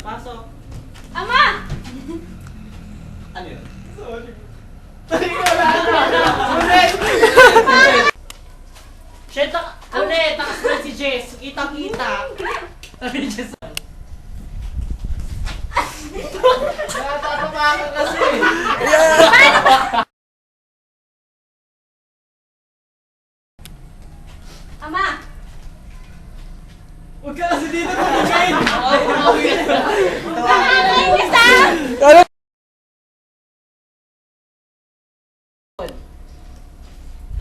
Pasok. Ama! Ano yun? Sorry. Ulit! Shit, ulit! Takas na si Jess. Kita-kita. Sabi ni Jess. Natatapakan kasi. Ama! Huwag ka kasi dito tumingin! Nakakainis ah!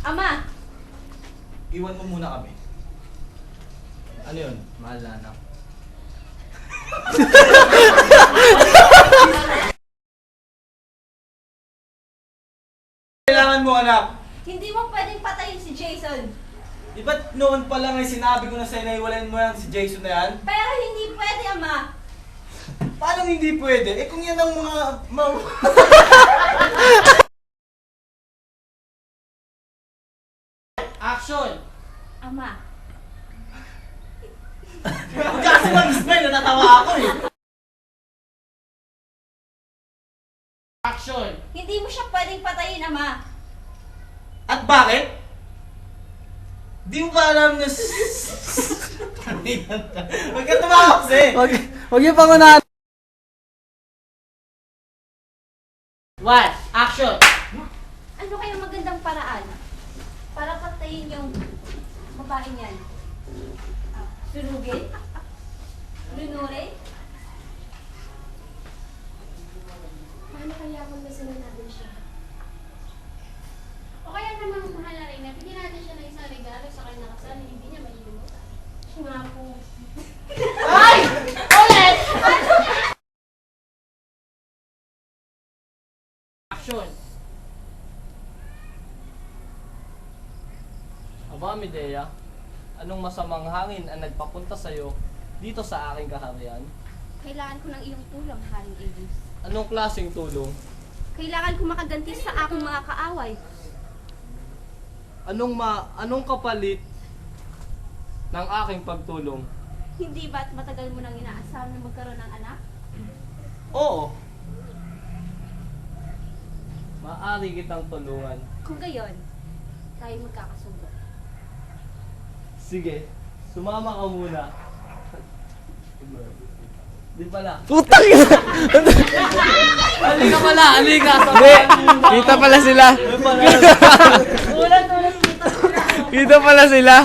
Ama! Iwan mo muna kami. Ano yun? Mahal na anak. Kailangan mo anak. Hindi mo pwedeng patayin si Jason. Di ba noon pa lang ay sinabi ko na sa'yo na iwalayin mo yan si Jason na yan? Pero hindi pwede, Ama. Paano hindi pwede? Eh kung yan ang mga... Action! Ama. Huwag ka kasi mag-smile, natatawa ako eh. Action! Hindi mo siya pwedeng patayin, Ama. At bakit? Di mo ba alam na... Huwag ka tumawa kasi! Huwag yung pangunahan. What? Action! Ano kaya magandang paraan para patayin yung babae niyan? Sunugin? Lunurin? Paano kaya kung nasunod natin siya? O kaya naman mahal na rin na bigyan natin siya ng isang regalo sa kanya kasal, hindi niya malilimutan. Nga po. Ay! Ulit! Action! Aba, Medea, anong masamang hangin ang nagpapunta sa'yo dito sa aking kaharian? Kailangan ko ng iyong tulong, Haring Aegis. Anong klaseng tulong? Kailangan ko makaganti sa aking mga kaaway. Anong kapalit ng aking pagtulong? Hindi ba't matagal mo nang inaasam na magkaroon ng anak? Oo. Maaari kitang tulungan. Kung gayon, tayo magkakasundo. Sige, sumama ka muna. Di pala. Putang ina! Halika pala, halika. Hindi, kita pala sila. Ulit! Kita pala sila.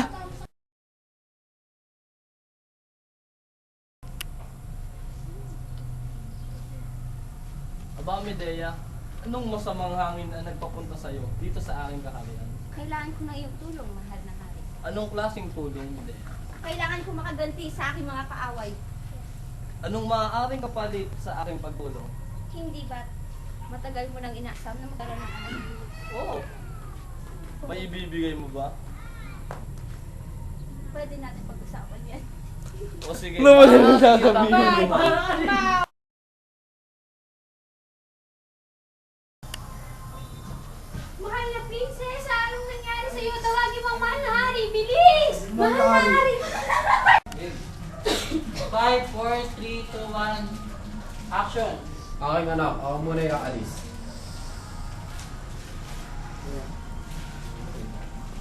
Aba, Medea, anong masamang hangin ang nagpapunta sa'yo dito sa aking kaharian? Kailangan ko ng iyong tulong, mahal na hari. Anong klaseng tulong, Medea? Kailangan ko makaganti sa aking mga kaaway. Anong maaaring kapalit sa aking pagtulong? Hindi ba't matagal mo nang inaasam na magkaroon ng anak? Oo. May ibibigay mo ba? Pwede natin pag-usapan yan. O sige. Ano mo na maaari sasabihin kitang- mo? Mahal na prinsesa, anong nangyari sa'yo? Tawagin mo ang mahal na hari, bilis! Mahal na hari! 5, 4, 3, 2, 1. Action! Aking anak, ako muna yung aalis.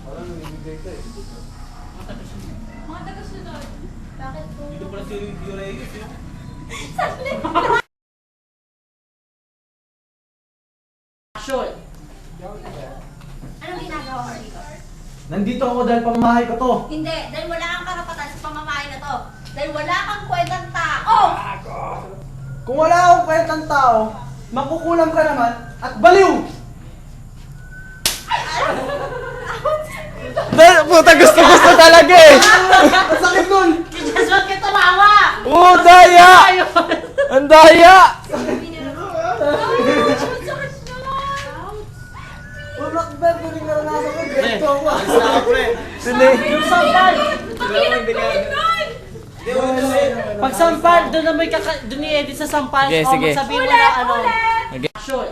Wala nang ibigay ko eh. Mga taga-sunod. Bakit po? Dito pala si Reyes eh. Action! Anong ginagawa mo dito? Nandito ako dahil pamamahay ko to. Hindi, dahil wala kang karapatan sa pamamahay na to. Dahil wala kang kwentang tao! Kung wala akong kwentang tao, makukulam ka naman at baliw! Puta, gusto talaga eh. Ang sakit nun! Just wag ka tumawa! Oo, daya! Ang daya! Wala ka ba? Kung naranasan ko, ganito ako. Alis na ako, pre. Sili. Yung sampal! Pag sampal, doon na may doon i-edit sa sampal. Sige, O, sige. magsabihin mo na ano. Okay. Action!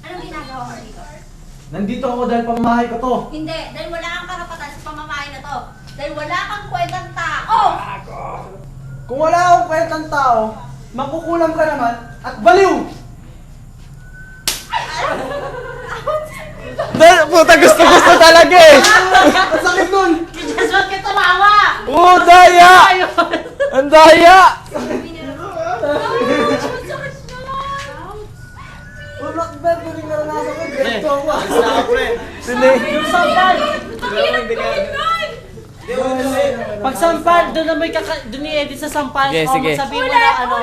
Anong ginagawa mo dito? Nandito ako dahil pamamahay ko to. Hindi, dahil wala kang karapatan sa pamamahay na to. Dahil wala kang kwentang tao! Kung wala akong kwentang tao, makukulam ka naman at baliw! Puta, gusto talaga eh. Ang sakit nun! Just wag ka tumawa! Oo, daya! Ang daya! Wala ka ba? Tuloy naranasan ko. Ganito ako. Sini. Yung sampal! Pag sampal, doon na may doon i-edit sa sampal. Sige, O, sige. magsabihin mo na ano.